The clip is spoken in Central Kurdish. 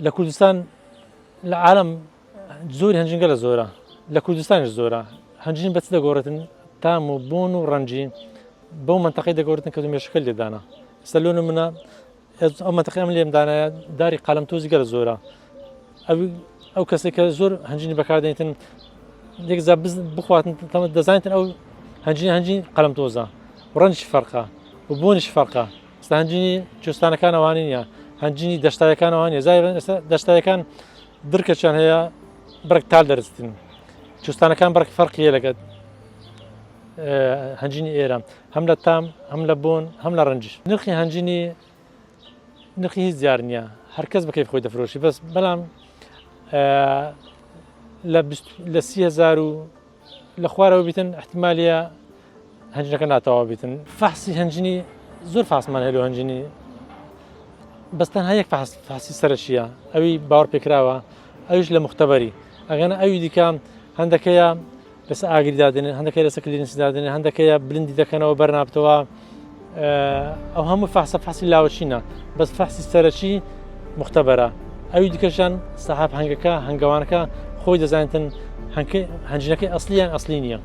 لە کوردستان لە عالم زۆری هەنجینگە لە زۆرە لە کوردستانیش زۆرە هەنجین بەچ دەگۆڕێتن تام و بۆن و ڕەنجی بەو منتەقەی دەگۆڕێتن کە مێشکەل لێدانا ئێستا لۆ نمونە ئەو منتەقەی ئەم لێمدانایە داری قەڵەمتۆزی گەلە زۆرە ئەو کەسێک کە زۆر هەنجینی بەکاردێنێتن یەکجا بخواتن دەزانێتن ئەو هەنجین قەڵەمتۆزە ڕەنجی فەرقە و بۆنیش فەرقە ئێستا هەنجینی کوێستانەکان ئەوانە نییە هەنجینی دەشتایەکان ئەوان نیە ئێستا دەشتایەکان درکەچیان هەیە بەرەک تال دەرستن کوێستانەکان بەرەک فەرقیە لەگەڵ هەنجینی ئێرە هەم لە تام هەم لە بۆن هەم لە ڕەنجش نرخی هەنجینی نرخی هیچ زیار نییە هەرکەس بە کەیف خۆی دەفرۆشی بەس بەڵام لە 30,000 و لە خوارەوە بیتن احتیمالیە هەنجینەکە ناتەواو بیتن فەحسی هەنجینی زۆر فاسمان هەیە لە هەنجینی بەس تەنها یەک فەحسی سەرەکیە ئەوی باوەڕ پێکراوە ئەویش لە موختەبەری ئەگەنە ئەوی دیکە هەندەکەیە لەسەر ئاگری دادنێن هەندەکەی لەسەر کلینسی دادنێن هەندەکەیە بلندی دەکەنەوە بەرنابتەوە ئەو هەموو فەحسی لاوەچینە بەس فەحسی سەرەکی موختەبەرە ئەوی دیکەشان سەحاب هەنگەکە هەنگەوانەکە خۆی دەزانێتن هەنجینەکەی ئەسلیان ئەسلی نییە.